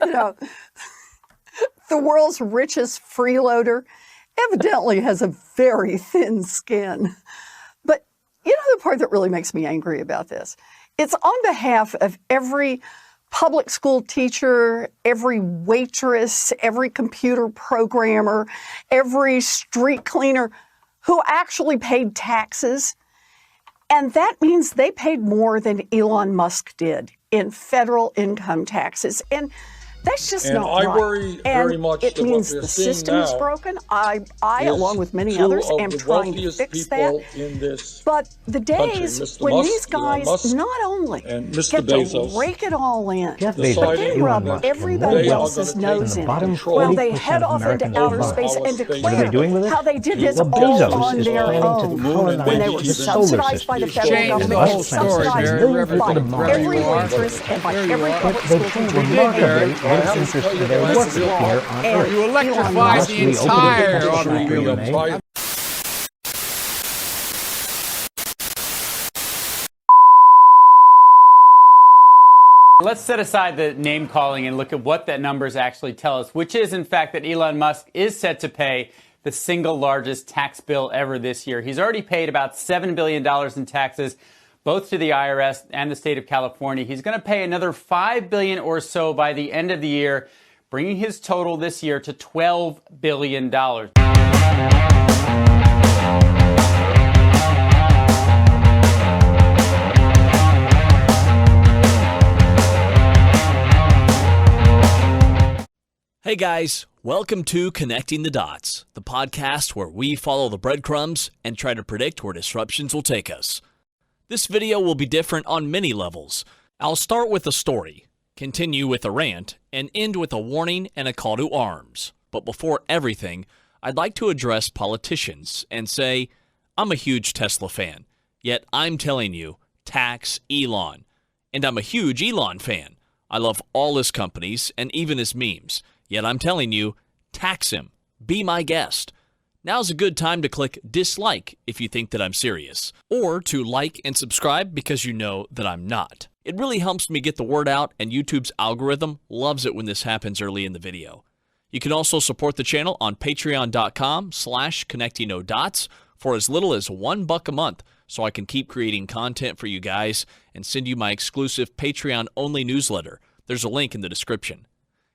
You know, the world's richest freeloader evidently has a very thin skin. But you know the part that really makes me angry about this? It's on behalf of every public school teacher, every waitress, every computer programmer, every street cleaner who actually paid taxes. And that means they paid more than Elon Musk did in federal income taxes. And that's just not right. I worry very much it that means what we're the seeing system is now broken. I along with many others, am trying to fix that. But the days when these guys not only get to rake it all in, but then rub everybody else's nose in while they head off into outer space and declare how they did this all on their own when they were subsidized by the federal government, subsidized by every waitress and by every public school teacher. You electrified the entire automobile. Let's set aside the name calling and look at what that numbers actually tell us, which is, in fact, that Elon Musk is set to pay the single largest tax bill ever this year. He's already paid about $7 billion in taxes, both to the IRS and the state of California. He's going to pay another $5 billion or so by the end of the year, bringing his total this year to $12 billion. Hey guys, welcome to Connecting the Dots, the podcast where we follow the breadcrumbs and try to predict where disruptions will take us. This video will be different on many levels. I'll start with a story, continue with a rant, and end with a warning and a call to arms. But before everything, I'd like to address politicians and say, I'm a huge Tesla fan, yet I'm telling you, tax Elon. And I'm a huge Elon fan. I love all his companies and even his memes, yet I'm telling you, tax him. Be my guest. Now's a good time to click dislike if you think that I'm serious, or to like and subscribe because you know that I'm not. It really helps me get the word out, and YouTube's algorithm loves it when this happens early in the video. You can also support the channel on patreon.com/connectingnodots for as little as $1 a month, so I can keep creating content for you guys and send you my exclusive Patreon-only newsletter. There's a link in the description.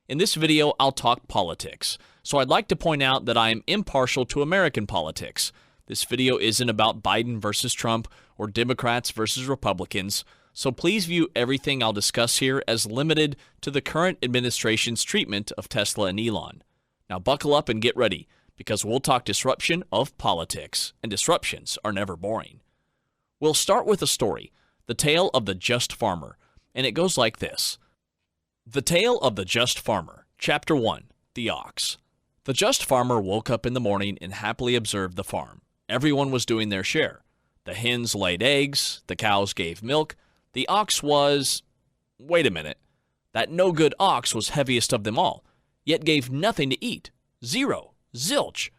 In this video, I'll talk politics, so I'd like to point out that I am impartial to American politics. This video isn't about Biden versus Trump or Democrats versus Republicans, so please view everything I'll discuss here as limited to the current administration's treatment of Tesla and Elon. Now buckle up and get ready, because we'll talk disruption of politics, and disruptions are never boring. We'll start with a story, the tale of the just farmer, and it goes like this. The Tale of the Just Farmer, Chapter 1, The Ox. The just farmer woke up in the morning and happily observed the farm. Everyone was doing their share. The hens laid eggs, the cows gave milk, the ox was... Wait a minute. That no-good ox was heaviest of them all, yet gave nothing to eat. Zero. Zilch.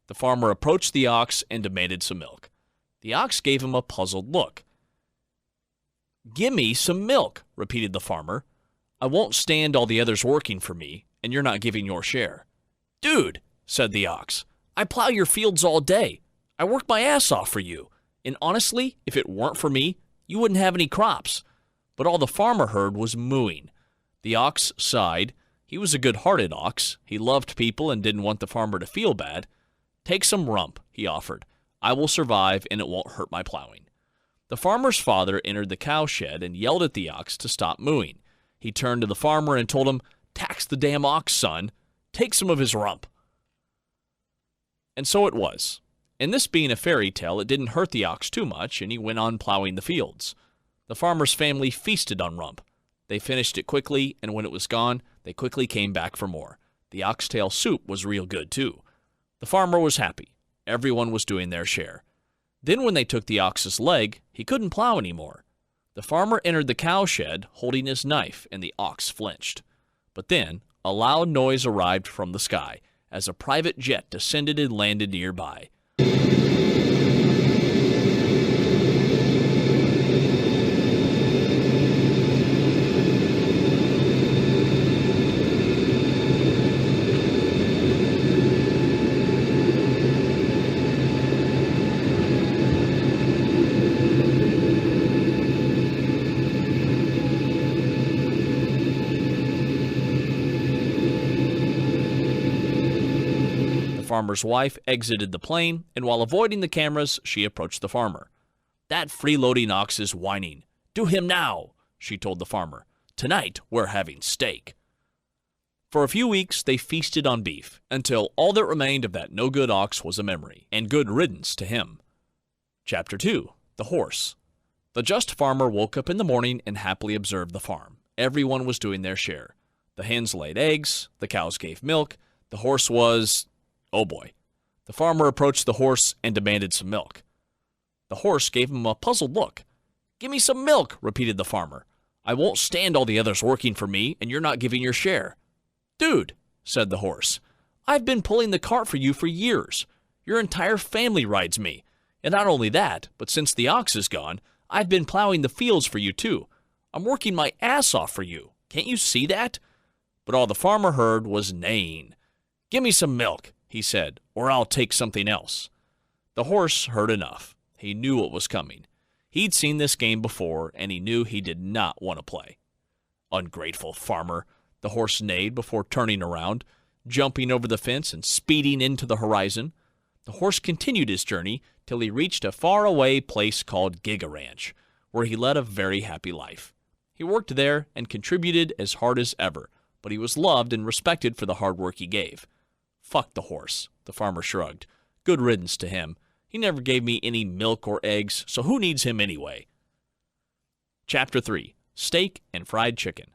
The farmer approached the ox and demanded some milk. The ox gave him a puzzled look. "Gimme some milk," repeated the farmer. "I won't stand all the others working for me, and you're not giving your share." "Dude," said the ox, "I plow your fields all day. I work my ass off for you. And honestly, if it weren't for me, you wouldn't have any crops." But all the farmer heard was mooing. The ox sighed. He was a good-hearted ox. He loved people and didn't want the farmer to feel bad. "Take some rump," he offered. "I will survive, and it won't hurt my plowing." The farmer's father entered the cow shed and yelled at the ox to stop mooing. He turned to the farmer and told him, "Tax the damn ox, son. Take some of his rump." And so it was. And this being a fairy tale, it didn't hurt the ox too much, and he went on plowing the fields. The farmer's family feasted on rump. They finished it quickly, and when it was gone, they quickly came back for more. The oxtail soup was real good, too. The farmer was happy. Everyone was doing their share. Then when they took the ox's leg, he couldn't plow anymore. The farmer entered the cow shed holding his knife, and the ox flinched. But then a loud noise arrived from the sky as a private jet descended and landed nearby. farmer's wife exited the plane, and while avoiding the cameras, she approached the farmer. "That freeloading ox is whining. Do him now," she told the farmer. "Tonight, we're having steak." For a few weeks, they feasted on beef, until all that remained of that no-good ox was a memory, and good riddance to him. Chapter 2. The Horse. The just farmer woke up in the morning and happily observed the farm. Everyone was doing their share. The hens laid eggs, the cows gave milk, the horse was... oh boy. The farmer approached the horse and demanded some milk. The horse gave him a puzzled look. "Give me some milk," repeated the farmer. "I won't stand all the others working for me, and you're not giving your share." "Dude," said the horse, "I've been pulling the cart for you for years. Your entire family rides me. And not only that, but since the ox is gone, I've been plowing the fields for you too. I'm working my ass off for you. Can't you see that?" But all the farmer heard was neighing. "Give me some milk," he said, "or I'll take something else." The horse heard enough. He knew what was coming. He'd seen this game before, and he knew he did not want to play. "Ungrateful farmer," the horse neighed before turning around, jumping over the fence and speeding into the horizon. The horse continued his journey till he reached a faraway place called Giga Ranch, where he led a very happy life. He worked there and contributed as hard as ever, but he was loved and respected for the hard work he gave. "Fuck the horse," the farmer shrugged. "Good riddance to him. He never gave me any milk or eggs, so who needs him anyway?" Chapter 3. Steak and Fried Chicken.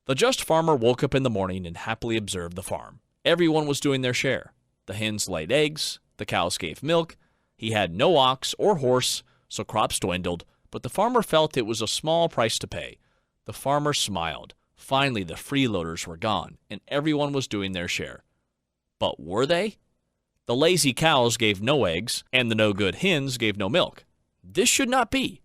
The just farmer woke up in the morning and happily observed the farm. Everyone was doing their share. The hens laid eggs, the cows gave milk. He had no ox or horse, so crops dwindled, but the farmer felt it was a small price to pay. The farmer smiled. Finally, the freeloaders were gone, and everyone was doing their share. But were they? The lazy cows gave no eggs, and the no-good hens gave no milk. This should not be.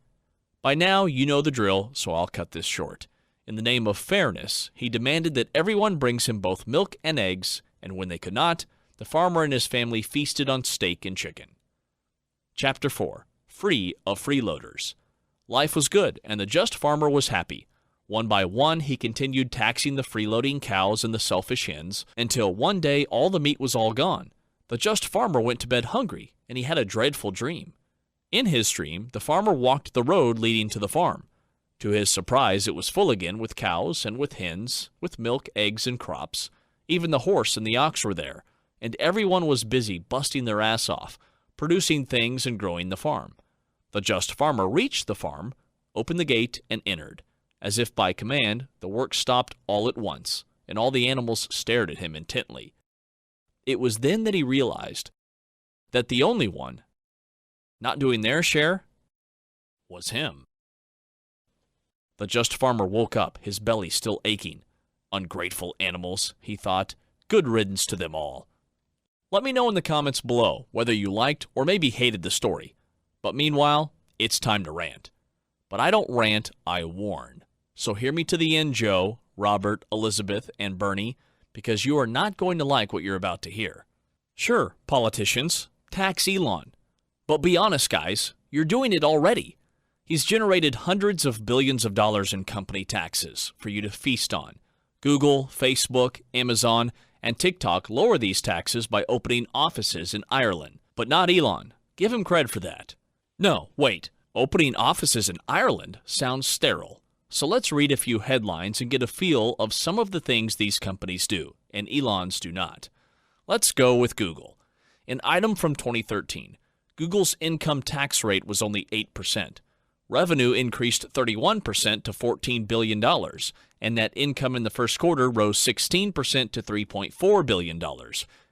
By now, you know the drill, so I'll cut this short. In the name of fairness, he demanded that everyone brings him both milk and eggs, and when they could not, the farmer and his family feasted on steak and chicken. Chapter 4. Free of Freeloaders. Life was good, and the just farmer was happy. One by one, he continued taxing the freeloading cows and the selfish hens, until one day all the meat was all gone. The just farmer went to bed hungry, and he had a dreadful dream. In his dream, the farmer walked the road leading to the farm. To his surprise, it was full again with cows and with hens, with milk, eggs, and crops. Even the horse and the ox were there, and everyone was busy busting their ass off, producing things and growing the farm. The just farmer reached the farm, opened the gate, and entered. As if by command, the work stopped all at once, and all the animals stared at him intently. It was then that he realized that the only one not doing their share was him. The just farmer woke up, his belly still aching. "Ungrateful animals," he thought. "Good riddance to them all." Let me know in the comments below whether you liked or maybe hated the story. But meanwhile, it's time to rant. But I don't rant, I warn. So hear me to the end, Joe, Robert, Elizabeth, and Bernie, because you are not going to like what you're about to hear. Sure, politicians, tax Elon. But be honest, guys, you're doing it already. He's generated hundreds of billions of dollars in company taxes for you to feast on. Google, Facebook, Amazon, and TikTok lower these taxes by opening offices in Ireland. But not Elon. Give him credit for that. No, wait. Opening offices in Ireland sounds sterile. So let's read a few headlines and get a feel of some of the things these companies do, and Elon's do not. Let's go with Google. An item from 2013. Google's income tax rate was only 8%. Revenue increased 31% to $14 billion, and net income in the first quarter rose 16% to $3.4 billion.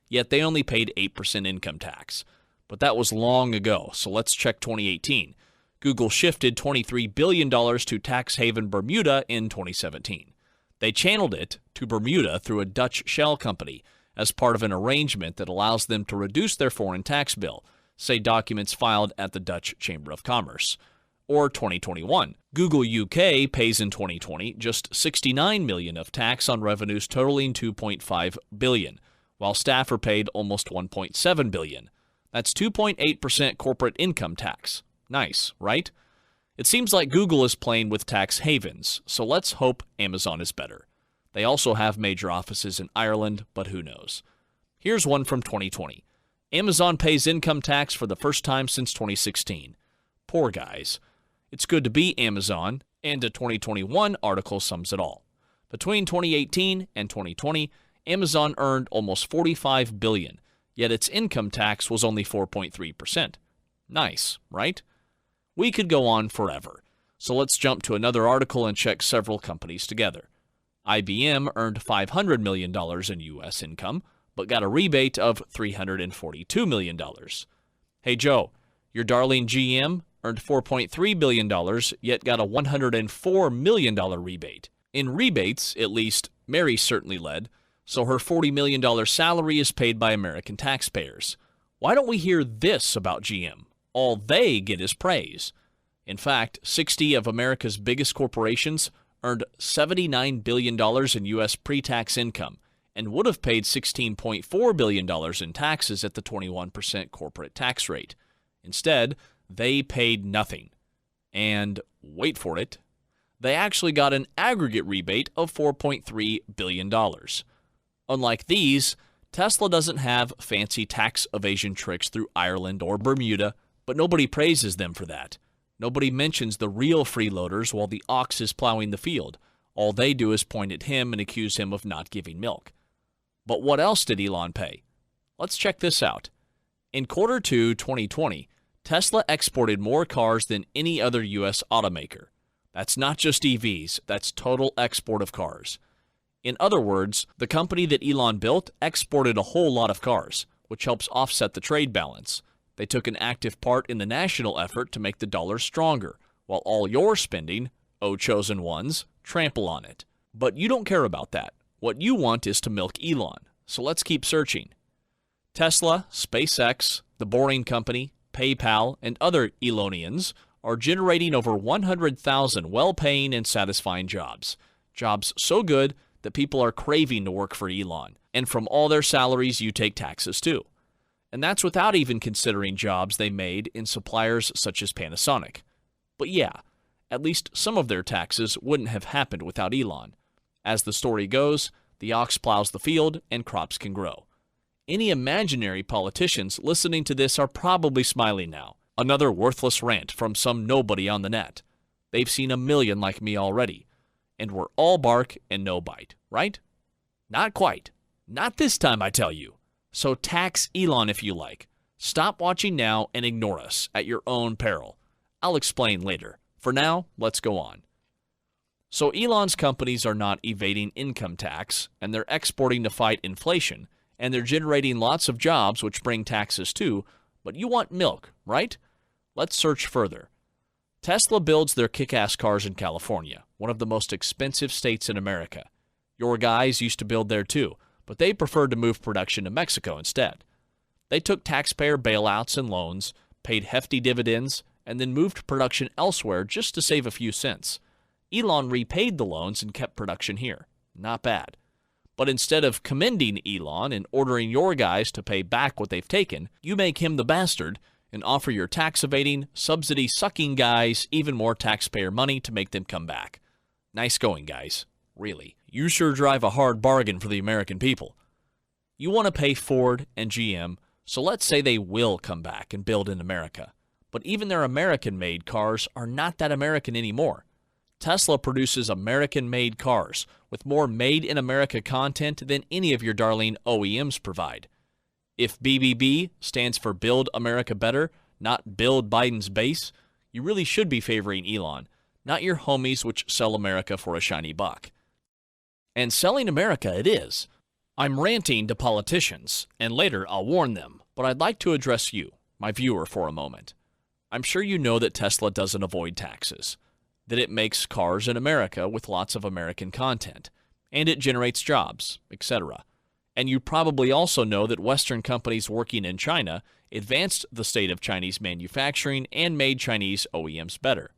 Yet they only paid 8% income tax. But that was long ago, so let's check 2018. Google shifted $23 billion to tax haven Bermuda in 2017. They channeled it to Bermuda through a Dutch shell company as part of an arrangement that allows them to reduce their foreign tax bill, say documents filed at the Dutch Chamber of Commerce. Or 2021. Google UK pays in 2020 just $69 million of tax on revenues totaling $2.5 billion, while staff are paid almost $1.7 billion. That's 2.8% corporate income tax. Nice, right? It seems like Google is playing with tax havens, so let's hope Amazon is better. They also have major offices in Ireland, but who knows? Here's one from 2020. Amazon pays income tax for the first time since 2016. Poor guys. It's good to be Amazon, and a 2021 article sums it all. Between 2018 and 2020, Amazon earned almost $45 billion, yet its income tax was only 4.3%. Nice, right? We could go on forever, so let's jump to another article and check several companies together. IBM earned $500 million in U.S. income, but got a rebate of $342 million. Hey Joe, your darling GM earned $4.3 billion, yet got a $104 million rebate. In rebates, at least, Mary certainly led, so her $40 million salary is paid by American taxpayers. Why don't we hear this about GM? All they get is praise. In fact, 60 of America's biggest corporations earned $79 billion in U.S. pre-tax income and would have paid $16.4 billion in taxes at the 21% corporate tax rate. Instead, they paid nothing. And, wait for it, they actually got an aggregate rebate of $4.3 billion. Unlike these, Tesla doesn't have fancy tax evasion tricks through Ireland or Bermuda, but nobody praises them for that. Nobody mentions the real freeloaders while the ox is plowing the field. All they do is point at him and accuse him of not giving milk. But what else did Elon pay? Let's check this out. In Q2 2020, Tesla exported more cars than any other U.S. automaker. That's not just EVs, that's total export of cars. In other words, the company that Elon built exported a whole lot of cars, which helps offset the trade balance. They took an active part in the national effort to make the dollar stronger, while all your spending, oh chosen ones, trample on it. But you don't care about that. What you want is to milk Elon, so let's keep searching. Tesla, SpaceX, The Boring Company, PayPal, and other Elonians are generating over 100,000 well-paying and satisfying jobs. Jobs so good that people are craving to work for Elon. And from all their salaries, you take taxes too. And that's without even considering jobs they made in suppliers such as Panasonic. But yeah, at least some of their taxes wouldn't have happened without Elon. As the story goes, the ox plows the field and crops can grow. Any imaginary politicians listening to this are probably smiling now. Another worthless rant from some nobody on the net. They've seen a million like me already. And we're all bark and no bite, right? Not quite. Not this time, I tell you. So tax Elon if you like. Stop watching now and ignore us at your own peril. I'll explain later. For now, let's go on. So Elon's companies are not evading income tax, and they're exporting to fight inflation, and they're generating lots of jobs which bring taxes too, but you want milk, right? Let's search further. Tesla builds their kick-ass cars in California, one of the most expensive states in America. Your guys used to build there too, but they preferred to move production to Mexico instead. They took taxpayer bailouts and loans, paid hefty dividends, and then moved production elsewhere just to save a few cents. Elon repaid the loans and kept production here. Not bad. But instead of commending Elon and ordering your guys to pay back what they've taken, you make him the bastard and offer your tax-evading, subsidy-sucking guys even more taxpayer money to make them come back. Nice going, guys. Really. You sure drive a hard bargain for the American people. You want to pay Ford and GM, so let's say they will come back and build in America. But even their American-made cars are not that American anymore. Tesla produces American-made cars with more made-in-America content than any of your darling OEMs provide. If BBB stands for Build America Better, not Build Biden's Base, you really should be favoring Elon, not your homies which sell America for a shiny buck. And selling America it is. I'm ranting to politicians, and later I'll warn them, but I'd like to address you, my viewer, for a moment. I'm sure you know that Tesla doesn't avoid taxes, that it makes cars in America with lots of American content, and it generates jobs, etc. And you probably also know that Western companies working in China advanced the state of Chinese manufacturing and made Chinese OEMs better.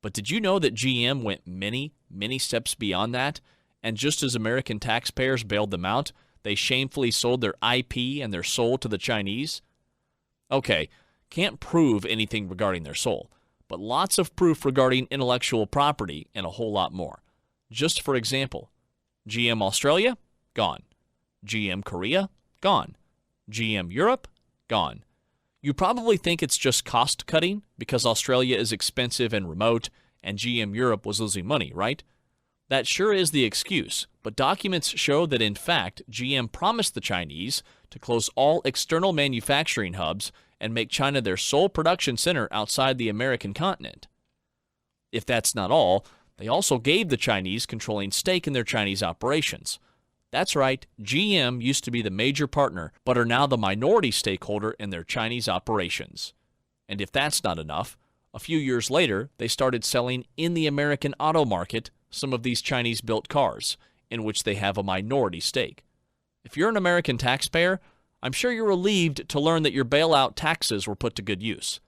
But did you know that GM went many, many steps beyond that? And just as American taxpayers bailed them out, they shamefully sold their IP and their soul to the Chinese? Okay, can't prove anything regarding their soul, but lots of proof regarding intellectual property and a whole lot more. Just for example, GM Australia? Gone. GM Korea? Gone. GM Europe? Gone. You probably think it's just cost cutting because Australia is expensive and remote and GM Europe was losing money, right? That sure is the excuse, but documents show that in fact GM promised the Chinese to close all external manufacturing hubs and make China their sole production center outside the American continent. If that's not all, they also gave the Chinese controlling stake in their Chinese operations. That's right, GM used to be the major partner, but are now the minority stakeholder in their Chinese operations. And if that's not enough, a few years later, they started selling in the American auto market some of these Chinese-built cars, in which they have a minority stake. If you're an American taxpayer, I'm sure you're relieved to learn that your bailout taxes were put to good use.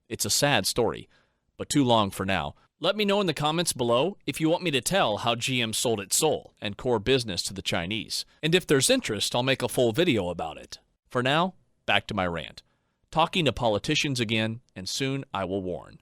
It's a sad story, but too long for now. Let me know in the comments below if you want me to tell how GM sold its soul and core business to the Chinese. And if there's interest, I'll make a full video about it. For now, back to my rant. Talking to politicians again, and soon I will warn.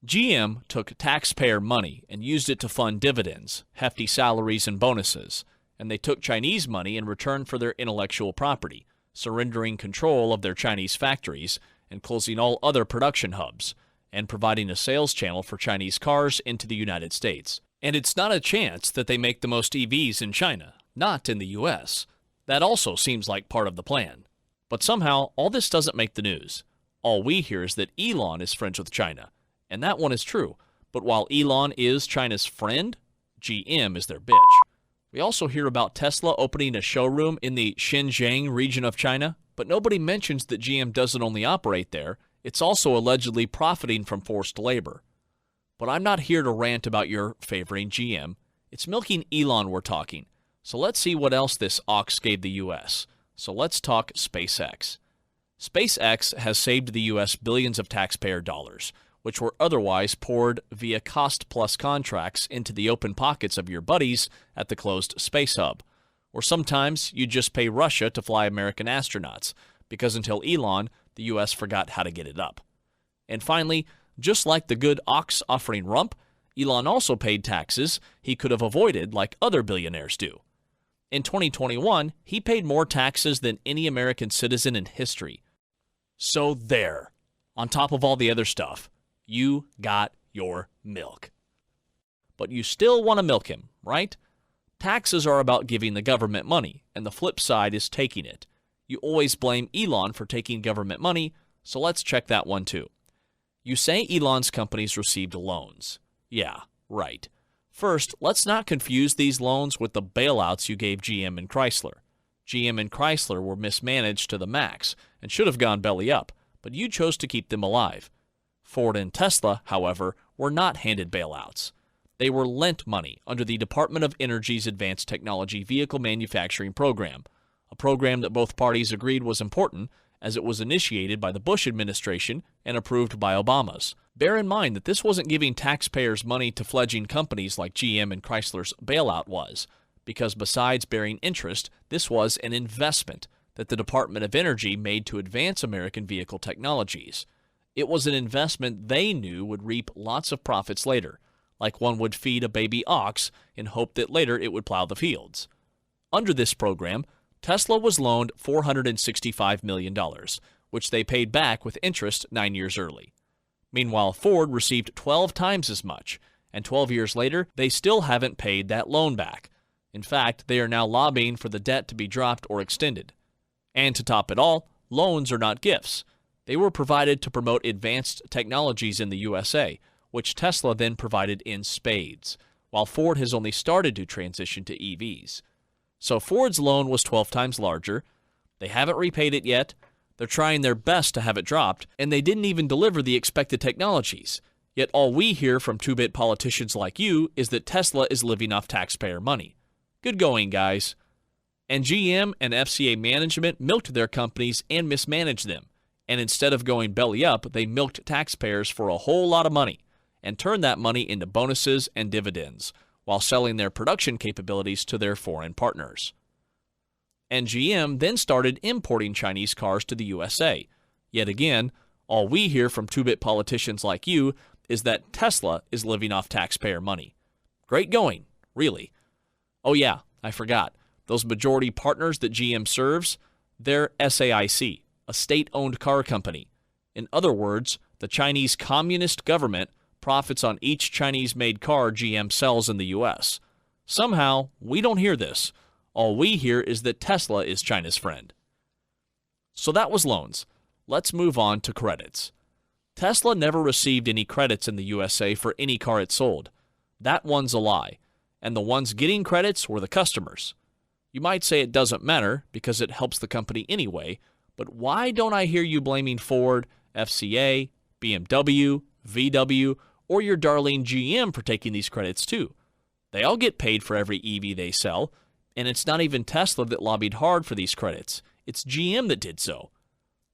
GM took taxpayer money and used it to fund dividends, hefty salaries, and bonuses. And they took Chinese money in return for their intellectual property, surrendering control of their Chinese factories and closing all other production hubs, and providing a sales channel for Chinese cars into the United States. And it's not a chance that they make the most EVs in China, not in the US. That also seems like part of the plan. But somehow, all this doesn't make the news. All we hear is that Elon is friends with China, and that one is true. But while Elon is China's friend, GM is their bitch. We also hear about Tesla opening a showroom in the Xinjiang region of China, but nobody mentions that GM doesn't only operate there, it's also allegedly profiting from forced labor. But I'm not here to rant about your favoring GM. It's milking Elon we're talking. So let's see what else this ox gave the U.S. So let's talk SpaceX. SpaceX has saved the U.S. billions of taxpayer dollars, which were otherwise poured via cost-plus contracts into the open pockets of your buddies at the closed space hub. Or sometimes you just pay Russia to fly American astronauts, because until Elon, the U.S. forgot how to get it up. And finally, just like the good ox offering rump, Elon also paid taxes he could have avoided like other billionaires do. In 2021, he paid more taxes than any American citizen in history. So there, on top of all the other stuff, you got your milk. But you still want to milk him, right? Taxes are about giving the government money, and the flip side is taking it. You always blame Elon for taking government money, so let's check that one too. You say Elon's companies received loans. Yeah, right. First, let's not confuse these loans with the bailouts you gave GM and Chrysler. GM and Chrysler were mismanaged to the max and should have gone belly up, but you chose to keep them alive. Ford and Tesla, however, were not handed bailouts. They were lent money under the Department of Energy's Advanced Technology Vehicle Manufacturing Program, a program that both parties agreed was important as it was initiated by the Bush administration and approved by Obama's. Bear in mind that this wasn't giving taxpayers money to fledgling companies like GM and Chrysler's bailout was, because besides bearing interest, this was an investment that the Department of Energy made to advance American vehicle technologies. It was an investment they knew would reap lots of profits later, like one would feed a baby ox in hope that later it would plow the fields. Under this program, Tesla was loaned $465 million, which they paid back with interest 9 years early. Meanwhile, Ford received 12 times as much, and 12 years later, they still haven't paid that loan back. In fact, they are now lobbying for the debt to be dropped or extended. And to top it all, loans are not gifts. They were provided to promote advanced technologies in the USA, which Tesla then provided in spades, while Ford has only started to transition to EVs. So Ford's loan was 12 times larger. They haven't repaid it yet. They're trying their best to have it dropped, and they didn't even deliver the expected technologies. Yet all we hear from two-bit politicians like you is that Tesla is living off taxpayer money. Good going, guys. And GM and FCA management milked their companies and mismanaged them. And instead of going belly up, they milked taxpayers for a whole lot of money and turned that money into bonuses and dividends, while selling their production capabilities to their foreign partners. And GM then started importing Chinese cars to the USA. Yet again, all we hear from two-bit politicians like you is that Tesla is living off taxpayer money. Great going, really. Oh yeah, I forgot. Those majority partners that GM serves, They're SAIC, a state-owned car company. In other words, the Chinese Communist government profits on each Chinese-made car GM sells in the U.S. Somehow, we don't hear this. All we hear is that Tesla is China's friend. So that was loans. Let's move on to credits. Tesla never received any credits in the USA for any car it sold. That one's a lie. And the ones getting credits were the customers. You might say it doesn't matter because it helps the company anyway, but why don't I hear you blaming Ford, FCA, BMW, VW, or your darling GM for taking these credits too? They all get paid for every EV they sell, and it's not even Tesla that lobbied hard for these credits. It's GM that did so.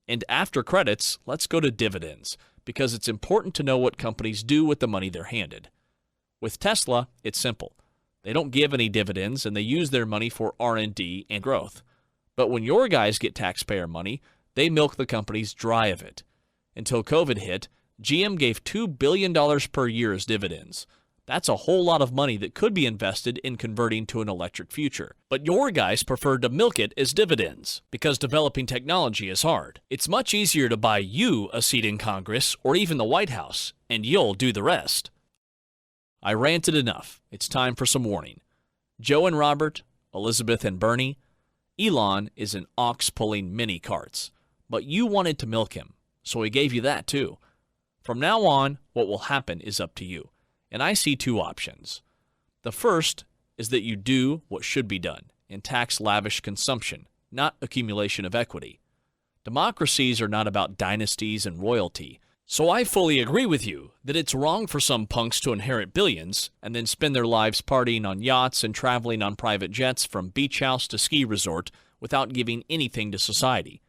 And after credits, let's go to dividends, because it's important to know what companies do with the money they're handed. With Tesla, it's simple. They don't give any dividends, and they use their money for R&D and growth. But when your guys get taxpayer money, they milk the companies dry of it. Until COVID hit, GM gave $2 billion per year as dividends. That's a whole lot of money that could be invested in converting to an electric future. But your guys preferred to milk it as dividends, because developing technology is hard. It's much easier to buy you a seat in Congress or even the White House, and you'll do the rest. I ranted enough. It's time for some warning. Joe and Robert, Elizabeth and Bernie, Elon is an ox pulling mini carts, but you wanted to milk him, so he gave you that too. From now on, what will happen is up to you, and I see two options. The first is that you do what should be done and tax lavish consumption, not accumulation of equity. Democracies are not about dynasties and royalty, so I fully agree with you that it's wrong for some punks to inherit billions and then spend their lives partying on yachts and traveling on private jets from beach house to ski resort without giving anything to society.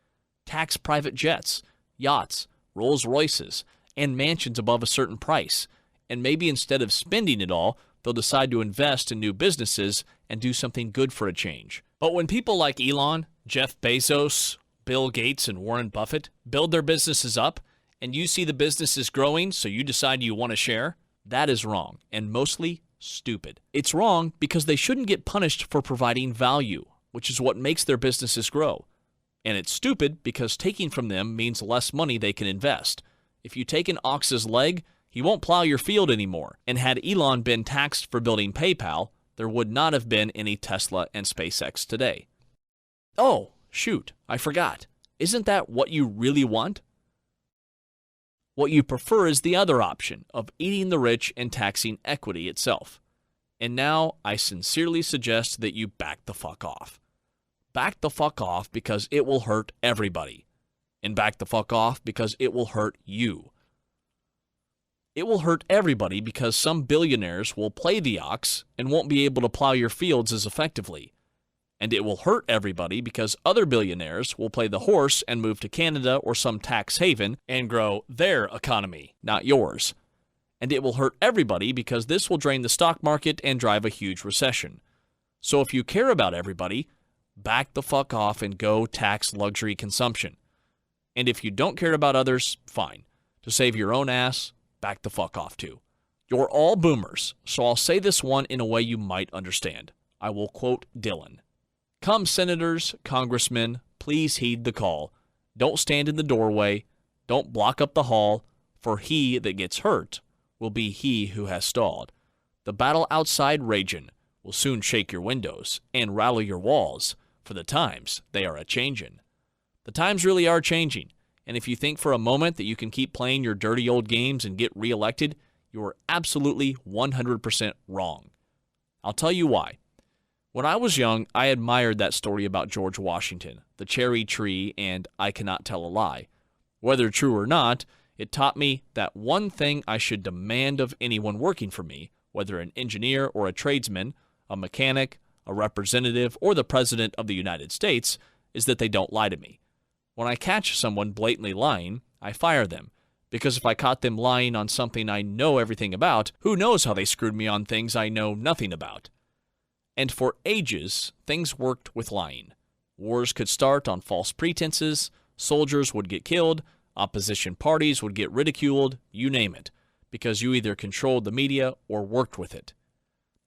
Tax private jets, yachts, Rolls Royces, and mansions above a certain price, and maybe instead of spending it all, they'll decide to invest in new businesses and do something good for a change. But when people like Elon, Jeff Bezos, Bill Gates, and Warren Buffett build their businesses up, and you see the businesses growing so you decide you want to share, that is wrong, and mostly stupid. It's wrong because they shouldn't get punished for providing value, which is what makes their businesses grow. And it's stupid because taking from them means less money they can invest. If you take an ox's leg, he won't plow your field anymore. And had Elon been taxed for building PayPal, there would not have been any Tesla and SpaceX today. Oh, shoot, I forgot. Isn't that what you really want? What you prefer is the other option of eating the rich and taxing equity itself. And now I sincerely suggest that you back the fuck off. Back the fuck off because it will hurt everybody. And back the fuck off because it will hurt you. It will hurt everybody because some billionaires will play the ox and won't be able to plow your fields as effectively. And it will hurt everybody because other billionaires will play the horse and move to Canada or some tax haven and grow their economy, not yours. And it will hurt everybody because this will drain the stock market and drive a huge recession. So if you care about everybody, back the fuck off and go tax luxury consumption. And if you don't care about others, fine. To save your own ass, back the fuck off too. You're all boomers, so I'll say this one in a way you might understand. I will quote Dylan. Come, senators, congressmen, please heed the call. Don't stand in the doorway. Don't block up the hall, for he that gets hurt will be he who has stalled. The battle outside ragin' will soon shake your windows and rattle your walls, for the times they are a-changin'. The times really are changing, and if you think for a moment that you can keep playing your dirty old games and get reelected, you are absolutely 100% wrong. I'll tell you why. When I was young, I admired that story about George Washington, the cherry tree, and I cannot tell a lie. Whether true or not, it taught me that one thing I should demand of anyone working for me, whether an engineer or a tradesman, a mechanic, a representative, or the President of the United States, is that they don't lie to me. When I catch someone blatantly lying, I fire them, because if I caught them lying on something I know everything about, who knows how they screwed me on things I know nothing about. And for ages, things worked with lying. Wars could start on false pretenses, soldiers would get killed, opposition parties would get ridiculed, you name it, because you either controlled the media or worked with it.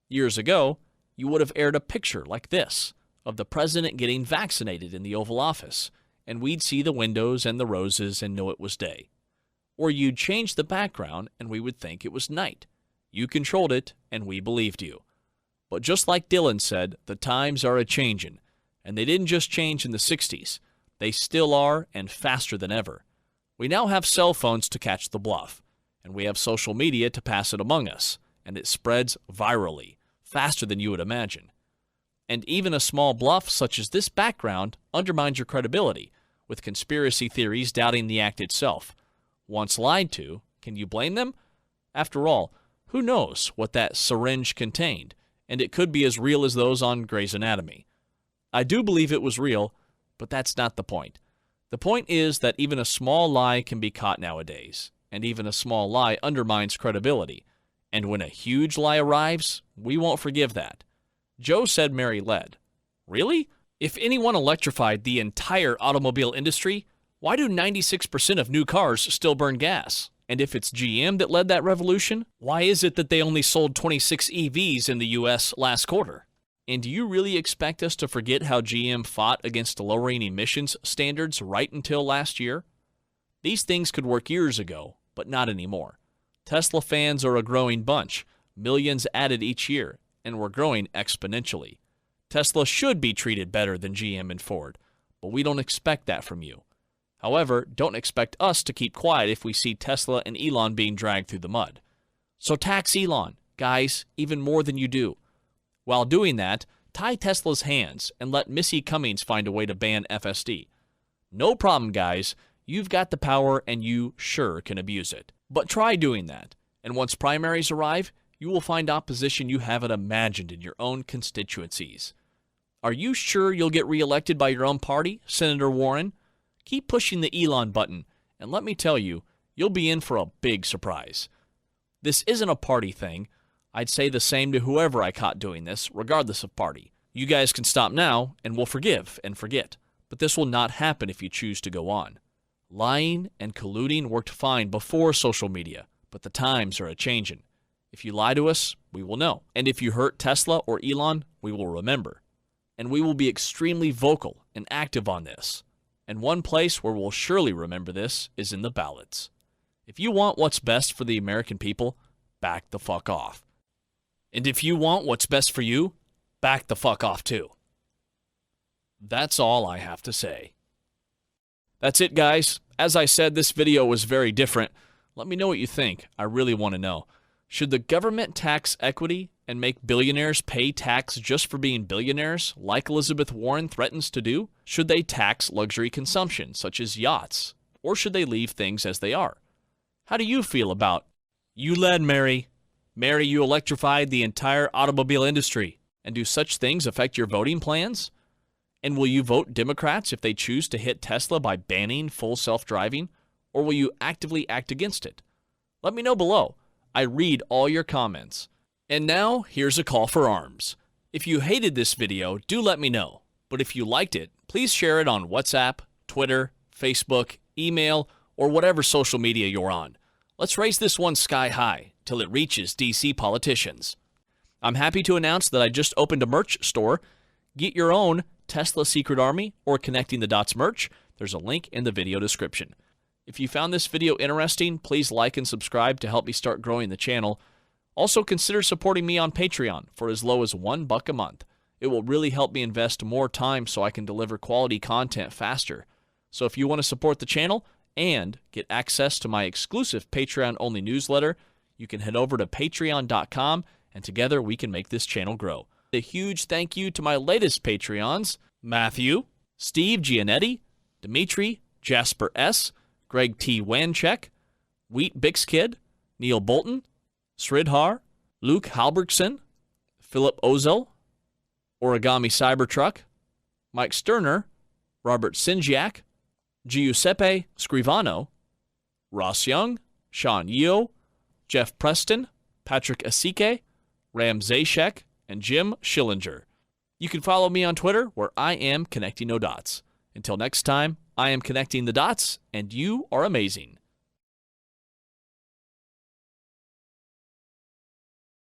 Years ago, you would have aired a picture like this of the president getting vaccinated in the Oval Office, and we'd see the windows and the roses and know it was day. Or you'd change the background and we would think it was night. You controlled it and we believed you. But just like Dylan said, the times are a-changin', and they didn't just change in the 60s. They still are, and faster than ever. We now have cell phones to catch the bluff, and we have social media to pass it among us, and it spreads virally, faster than you would imagine. And even a small bluff such as this background undermines your credibility, with conspiracy theories doubting the act itself. Once lied to, can you blame them? After all, who knows what that syringe contained, and it could be as real as those on Grey's Anatomy. I do believe it was real, but that's not the point. The point is that even a small lie can be caught nowadays, and even a small lie undermines credibility. And when a huge lie arrives, we won't forgive that. Joe said Mary led. Really? If anyone electrified the entire automobile industry, why do 96% of new cars still burn gas? And if it's GM that led that revolution, why is it that they only sold 26 EVs in the US last quarter? And do you really expect us to forget how GM fought against lowering emissions standards right until last year? These things could work years ago, but not anymore. Tesla fans are a growing bunch, millions added each year, and we're growing exponentially. Tesla should be treated better than GM and Ford, but we don't expect that from you. However, don't expect us to keep quiet if we see Tesla and Elon being dragged through the mud. So tax Elon, guys, even more than you do. While doing that, tie Tesla's hands and let Missy Cummings find a way to ban FSD. No problem, guys. You've got the power and you sure can abuse it. But try doing that, and once primaries arrive, you will find opposition you haven't imagined in your own constituencies. Are you sure you'll get reelected by your own party, Senator Warren? Keep pushing the Elon button, and let me tell you, you'll be in for a big surprise. This isn't a party thing. I'd say the same to whoever I caught doing this, regardless of party. You guys can stop now, and we'll forgive and forget. But this will not happen if you choose to go on. Lying and colluding worked fine before social media, but the times are a-changin'. If you lie to us, we will know. And if you hurt Tesla or Elon, we will remember. And we will be extremely vocal and active on this. And one place where we'll surely remember this is in the ballots. If you want what's best for the American people, back the fuck off. And if you want what's best for you, back the fuck off too. That's all I have to say. That's it, guys. As I said, this video was very different. Let me know what you think. I really want to know. Should the government tax equity and make billionaires pay tax just for being billionaires, like Elizabeth Warren threatens to do? Should they tax luxury consumption, such as yachts? Or should they leave things as they are? How do you feel about you led, Mary? Mary, you electrified the entire automobile industry. And do such things affect your voting plans? And will you vote Democrats if they choose to hit Tesla by banning full self-driving? Or will you actively act against it? Let me know below. I read all your comments. And now, here's a call for arms. If you hated this video, do let me know. But if you liked it, please share it on WhatsApp, Twitter, Facebook, email, or whatever social media you're on. Let's raise this one sky high till it reaches DC politicians. I'm happy to announce that I just opened a merch store. Get your own Tesla Secret Army or Connecting the Dots merch. There's a link in the video description. If you found this video interesting, please like and subscribe to help me start growing the channel. Also, consider supporting me on Patreon for as low as $1 a month. It will really help me invest more time so I can deliver quality content faster. So if you want to support the channel and get access to my exclusive Patreon-only newsletter, you can head over to patreon.com, and together we can make this channel grow. A huge thank you to my latest Patreons, Matthew, Steve Gianetti, Dimitri, Jasper S., Greg T. Wanchek, Wheat Bixkid, Neil Bolton, Sridhar, Luke Halbergson, Philip Ozel, Origami Cybertruck, Mike Sterner, Robert Sinjiak, Giuseppe Scrivano, Ross Young, Sean Yeo, Jeff Preston, Patrick Asike, Ram Zaishek, and Jim Schillinger. You can follow me on Twitter, where I am Connecting No Dots. Until next time, I am Connecting the Dots, and you are amazing.